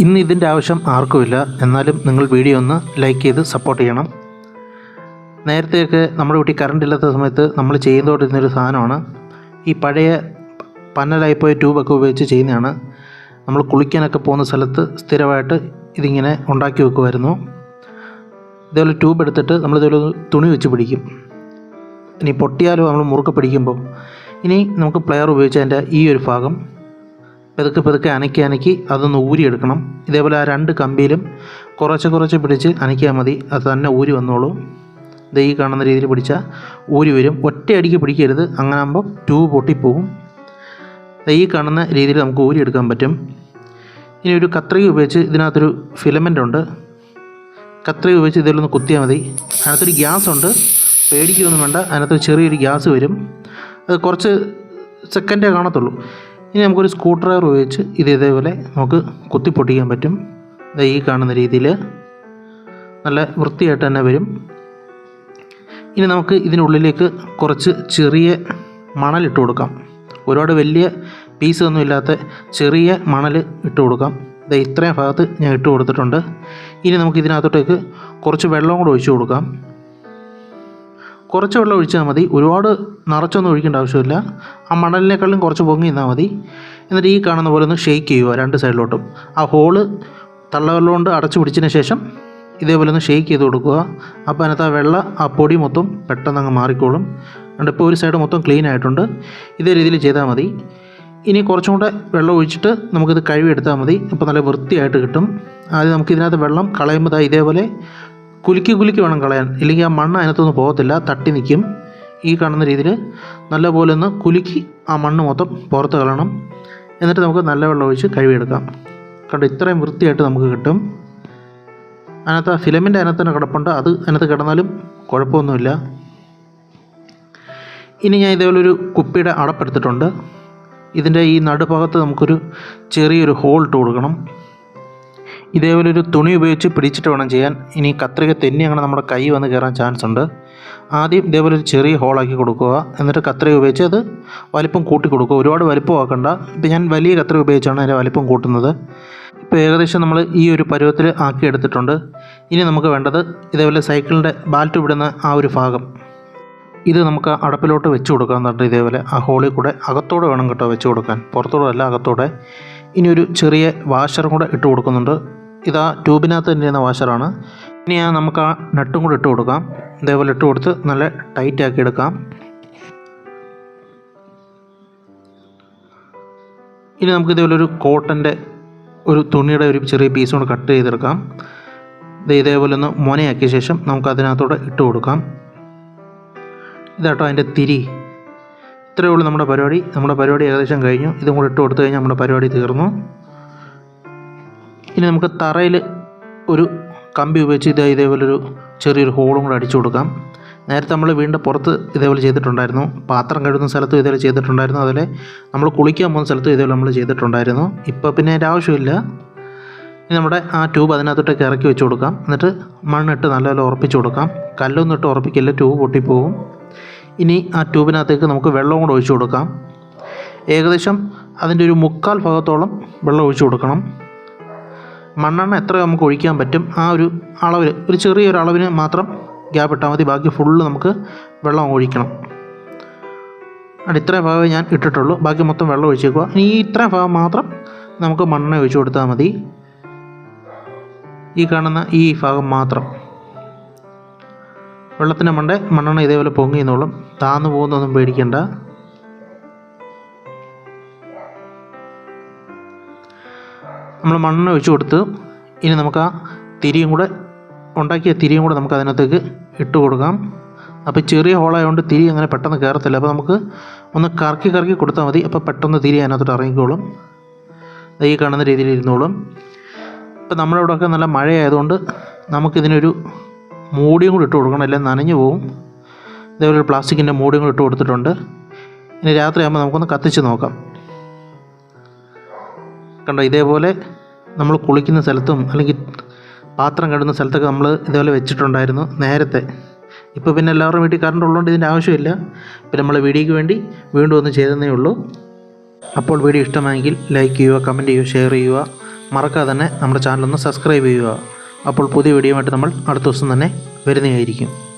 ഇന്ന് ഇതിൻ്റെ ആവശ്യം ആർക്കുമില്ല. എന്നാലും നിങ്ങൾ വീഡിയോ ഒന്ന് ലൈക്ക് ചെയ്ത് സപ്പോർട്ട് ചെയ്യണം. നേരത്തെയൊക്കെ നമ്മുടെ വീട്ടിൽ കറണ്ട് ഇല്ലാത്ത സമയത്ത് നമ്മൾ ചെയ്തുകൊണ്ടിരുന്നൊരു സാധനമാണ് ഈ പഴയ പന്നലായിപ്പോയ ട്യൂബൊക്കെ ഉപയോഗിച്ച് ചെയ്യുന്നതാണ്. നമ്മൾ കുളിക്കാനൊക്കെ പോകുന്ന സ്ഥലത്ത് സ്ഥിരമായിട്ട് ഇതിങ്ങനെ ഉണ്ടാക്കി വെക്കുമായിരുന്നു. ഇതേപോലെ ട്യൂബ് എടുത്തിട്ട് നമ്മളിതേപോലെ തുണി വെച്ച് പിടിക്കും. ഇനി പൊട്ടിയാലും നമ്മൾ മുറുക്കെ പിടിക്കുമ്പോൾ ഇനി നമുക്ക് പ്ലെയർ ഉപയോഗിച്ച് അതിൻ്റെ ഈ ഒരു ഭാഗം പതുക്കെ അനക്കി അതൊന്ന് ഊരിയെടുക്കണം. ഇതേപോലെ ആ രണ്ട് കമ്പിയിലും കുറച്ച് പിടിച്ച് അനക്കിയാൽ മതി, അത് തന്നെ ഊരി വന്നോളും. ഇത് ഈ കാണുന്ന രീതിയിൽ പിടിച്ചാൽ ഊരി വരും. ഒറ്റയടിക്ക് പിടിക്കരുത്, അങ്ങനെ ആകുമ്പോൾ ട്യൂബ് പൊട്ടിപ്പോവും. ഈ കാണുന്ന രീതിയിൽ നമുക്ക് ഊരിയെടുക്കാൻ പറ്റും. ഇനി ഒരു കത്രിക ഉപയോഗിച്ച് ഇതിനകത്തൊരു ഫിലമെൻ്റ് ഉണ്ട്, കത്രിക ഉപയോഗിച്ച് ഇതിലൊന്ന് കുത്തിയാൽ മതി. അതിനകത്തൊരു ഗ്യാസ് ഉണ്ട്, പേടിക്കൊന്നും വേണ്ട. അതിനകത്ത് ചെറിയൊരു ഗ്യാസ് വരും, അത് കുറച്ച് സെക്കൻഡേ കാണത്തുള്ളൂ. ഇനി നമുക്കൊരു സ്ക്രൂ ഡ്രൈവർ ഉപയോഗിച്ച് ഇതേപോലെ നമുക്ക് കുത്തി പൊട്ടിക്കാൻ പറ്റും. ഈ കാണുന്ന രീതിയിൽ നല്ല വൃത്തിയായിട്ട് തന്നെ വരും. ഇനി നമുക്ക് ഇതിനുള്ളിലേക്ക് കുറച്ച് ചെറിയ മണലിട്ട് കൊടുക്കാം. ഒരുപാട് വലിയ പീസൊന്നും ഇല്ലാത്ത ചെറിയ മണൽ ഇട്ട് കൊടുക്കാം. ഇത്രയും ഭാഗത്ത് ഞാൻ ഇട്ട് കൊടുത്തിട്ടുണ്ട്. ഇനി നമുക്ക് ഇതിനകത്തോട്ടേക്ക് കുറച്ച് വെള്ളം കൂടെ ഒഴിച്ചു കൊടുക്കാം. കുറച്ച് വെള്ളം ഒഴിച്ചാൽ മതി, ഒരുപാട് നിറച്ചൊന്നും ഒഴിക്കേണ്ട ആവശ്യമില്ല. ആ മണലിനേക്കാളും കുറച്ച് പൊങ്ങി നിന്നാൽ മതി. എന്നിട്ട് ഈ കാണുന്ന പോലെ ഒന്ന് ഷെയ്ക്ക് ചെയ്യുക രണ്ട് സൈഡിലോട്ടും. ആ ഹോള് തള്ളവെള്ളം കൊണ്ട് അടച്ചു പിടിച്ചതിന് ശേഷം ഇതേപോലെ ഒന്ന് ഷെയ്ക്ക് ചെയ്ത് കൊടുക്കുക. അപ്പോൾ അതിനകത്ത് ആ പൊടി മൊത്തം പെട്ടെന്ന് അങ്ങ് മാറിക്കോളും. അതുകൊണ്ട് ഇപ്പോൾ ഒരു സൈഡ് മൊത്തം ക്ലീൻ ആയിട്ടുണ്ട്. ഇതേ രീതിയിൽ ചെയ്താൽ മതി. ഇനി കുറച്ചും കൂടെ വെള്ളം ഒഴിച്ചിട്ട് നമുക്കിത് കഴുകിയെടുത്താൽ മതി. അപ്പോൾ നല്ല വൃത്തിയായിട്ട് കിട്ടും. ആദ്യം നമുക്കിതിനകത്ത് വെള്ളം കളയുമ്പോൾ ഇതേപോലെ കുലുക്കി വേണം കളയാൻ, ഇല്ലെങ്കിൽ ആ മണ്ണ് അതിനകത്തൊന്നും പോകത്തില്ല, തട്ടി നിൽക്കും. ഈ കാണുന്ന രീതിയിൽ നല്ലപോലെ ഒന്ന് കുലുക്കി ആ മണ്ണ് മൊത്തം പുറത്ത് കളയണം. എന്നിട്ട് നമുക്ക് നല്ല വെള്ളം ഒഴിച്ച് കഴുകിയെടുക്കാം. കണ്ടോ, ഇത്രയും വൃത്തിയായിട്ട് നമുക്ക് കിട്ടും. അതിനകത്ത് ആ ഫിലമെൻ്റ് അതിനകത്ത് തന്നെ കിടപ്പുണ്ട്, അത് അതിനകത്ത് കിടന്നാലും കുഴപ്പമൊന്നുമില്ല. ഇനി ഞാൻ ഇതേപോലെ ഒരു കുപ്പിയുടെ അടപ്പെടുത്തിട്ടുണ്ട്. ഇതിൻ്റെ ഈ നടുഭാഗത്ത് നമുക്കൊരു ചെറിയൊരു ഹോൾ ഇട്ട് കൊടുക്കണം. ഇതേപോലെ ഒരു തുണി ഉപയോഗിച്ച് പിടിച്ചിട്ട് വേണം ചെയ്യാൻ. ഇനി കത്രിക തെന്നി അങ്ങനെ നമ്മുടെ കൈ വന്ന് കയറാൻ ചാൻസ് ഉണ്ട്. ആദ്യം ഇതേപോലെ ഒരു ചെറിയ ഹോളാക്കി കൊടുക്കുക. എന്നിട്ട് കത്രിക ഉപയോഗിച്ച് അത് വലിപ്പം കൂട്ടി കൊടുക്കുക. ഒരുപാട് വലിപ്പമാക്കണ്ട. ഇപ്പം ഞാൻ വലിയ കത്രിക ഉപയോഗിച്ചാണ് അതിൻ്റെ വലിപ്പം കൂട്ടുന്നത്. ഇപ്പോൾ ഏകദേശം നമ്മൾ ഈ ഒരു പരുവത്തിൽ ആക്കി എടുത്തിട്ടുണ്ട്. ഇനി നമുക്ക് വേണ്ടത് ഇതേപോലെ സൈക്കിളിൻ്റെ ബാൽറ്റ് വിടുന്ന ആ ഒരു ഭാഗം, ഇത് നമുക്ക് അടപ്പിലോട്ട് വെച്ച് കൊടുക്കാം. എന്നിട്ട് ഇതേപോലെ ആ ഹോളിൽ കൂടെ അകത്തോടെ വേണം കേട്ടോ വെച്ച് കൊടുക്കാൻ, പുറത്തോടെ അല്ല, അകത്തോടെ. ഇനി ഒരു ചെറിയ വാഷറും കൂടെ ഇട്ട് കൊടുക്കുന്നുണ്ട്. ഇതാ ട്യൂബിനകത്ത് തന്നെ ചെയ്യുന്ന വാഷറാണ്. ഇനി നമുക്ക് ആ നട്ടും കൂടെ ഇട്ട് കൊടുക്കാം. ഇതേപോലെ ഇട്ട് കൊടുത്ത് നല്ല ടൈറ്റാക്കി എടുക്കാം. ഇനി നമുക്ക് ഇതേപോലെ ഒരു കോട്ടൻ്റെ ഒരു തുണിയുടെ ഒരു ചെറിയ പീസ് കൊണ്ട് കട്ട് ചെയ്തെടുക്കാം. ഇതേപോലെ ഒന്ന് മുനയാക്കിയ ശേഷം നമുക്ക് അതിനകത്തോടെ ഇട്ട് കൊടുക്കാം. ഇതാട്ടോ അതിൻ്റെ തിരി. ഇത്രയേ ഉള്ളൂ നമ്മുടെ പരിപാടി ഏകദേശം കഴിഞ്ഞു. ഇതും കൂടെ ഇട്ട് കൊടുത്തു കഴിഞ്ഞാൽ നമ്മുടെ പരിപാടി തീർന്നു. ഇനി നമുക്ക് തറയിൽ ഒരു കമ്പി ഉപയോഗിച്ച് ഇതേപോലൊരു ചെറിയൊരു ഹോളും കൂടെ അടിച്ചു കൊടുക്കാം. നേരത്തെ നമ്മൾ വീടിൻ്റെ പുറത്ത് ഇതേപോലെ ചെയ്തിട്ടുണ്ടായിരുന്നു, പാത്രം കഴുകുന്ന സ്ഥലത്തും ഇതേപോലെ ചെയ്തിട്ടുണ്ടായിരുന്നു, അതുപോലെ നമ്മൾ കുളിക്കാൻ പോകുന്ന സ്ഥലത്തും ഇതേപോലെ നമ്മൾ ചെയ്തിട്ടുണ്ടായിരുന്നു. ഇപ്പോൾ പിന്നെ അതിൻ്റെ ആവശ്യമില്ല. ഇനി നമ്മുടെ ആ ട്യൂബ് അതിനകത്തോട്ടേക്ക് ഇറക്കി വെച്ച് കൊടുക്കാം. എന്നിട്ട് മണ്ണിട്ട് നല്ലപോലെ ഉറപ്പിച്ച് കൊടുക്കാം. കല്ലൊന്നും ഇട്ട് ഉറപ്പിക്കില്ല, ട്യൂബ് പൊട്ടിപ്പോവും. ഇനി ആ ട്യൂബിനകത്തേക്ക് നമുക്ക് വെള്ളം കൂടെ ഒഴിച്ചു കൊടുക്കാം. ഏകദേശം അതിൻ്റെ ഒരു 1/4 ഭാഗത്തോളം വെള്ളം ഒഴിച്ചു കൊടുക്കണം. മണ്ണെണ്ണ എത്ര നമുക്ക് ഒഴിക്കാൻ പറ്റും ആ ഒരു അളവിൽ, ഒരു ചെറിയൊരു അളവിന് മാത്രം ഗ്യാപ്പ് ഇട്ടാൽ മതി. ബാക്കി ഫുള്ള് നമുക്ക് വെള്ളം ഒഴിക്കണം. അത് ഇത്രയും ഭാഗമേ ഞാൻ ഇട്ടിട്ടുള്ളൂ, ബാക്കി മൊത്തം വെള്ളം ഒഴിച്ചേക്കുക. ഇനി ഈ ഇത്രയും ഭാഗം മാത്രം നമുക്ക് മണ്ണെണ്ണ ഒഴിച്ചു കൊടുത്താൽ മതി. ഈ കാണുന്ന ഈ ഭാഗം മാത്രം. വെള്ളത്തിൻ്റെ മണ്ണെണ്ണ ഇതേപോലെ പൊങ്ങി എന്നോളും, താന്നു പോകുന്നൊന്നും പേടിക്കണ്ട. നമ്മൾ മണ്ണെണ്ണ ഒഴിച്ചു കൊടുത്ത് ഇനി നമുക്ക് ആ ഉണ്ടാക്കിയ തിരിയും കൂടെ നമുക്ക് അതിനകത്തേക്ക് ഇട്ട് കൊടുക്കാം. അപ്പോൾ ചെറിയ ഹോളായതുകൊണ്ട് തിരി അങ്ങനെ പെട്ടെന്ന് കയറത്തില്ല. അപ്പോൾ നമുക്ക് ഒന്ന് കറക്കി കൊടുത്താൽ മതി. അപ്പോൾ പെട്ടെന്ന് തിരി അതിനകത്തോട്ട് ഇറങ്ങിക്കോളും. ഈ കാണുന്ന രീതിയിൽ ഇരുന്നോളും. ഇപ്പം നമ്മുടെ ഇവിടെയൊക്കെ നല്ല മഴയായതുകൊണ്ട് നമുക്കിതിനൊരു മൂടിയും കൂടി ഇട്ട് കൊടുക്കണം, എല്ലാം നനഞ്ഞു പോവും. ഇതേപോലെ ഒരു പ്ലാസ്റ്റിക്കിൻ്റെ മൂടിയും കൂടി ഇട്ട് കൊടുത്തിട്ടുണ്ട്. ഇനി രാത്രിയാകുമ്പോൾ നമുക്കൊന്ന് കത്തിച്ച് നോക്കാം. കണ്ടോ, ഇതേപോലെ നമ്മൾ കുളിക്കുന്ന സ്ഥലത്തും അല്ലെങ്കിൽ പാത്രം കഴുകുന്ന സ്ഥലത്തൊക്കെ നമ്മൾ ഇതേപോലെ വെച്ചിട്ടുണ്ടായിരുന്നു നേരത്തെ. ഇപ്പോൾ പിന്നെ എല്ലാവരും വീട്ടിൽ കറണ്ട് ഉള്ളതുകൊണ്ട് ഇതിൻ്റെ ആവശ്യമില്ല. പിന്നെ നമ്മൾ വീഡിയോയ്ക്ക് വേണ്ടി വീണ്ടും ഒന്ന് ചെയ്തതേ ഉള്ളൂ. അപ്പോൾ വീഡിയോ ഇഷ്ടമായെങ്കിൽ ലൈക്ക് ചെയ്യുക, കമൻറ്റ് ചെയ്യുക, ഷെയർ ചെയ്യുക. മറക്കാതെ തന്നെ നമ്മുടെ ചാനലൊന്ന് സബ്സ്ക്രൈബ് ചെയ്യുക. അപ്പോൾ പുതിയ വീഡിയോ ആയിട്ട് നമ്മൾ അടുത്ത ദിവസം തന്നെ വരുന്നതായിരിക്കും.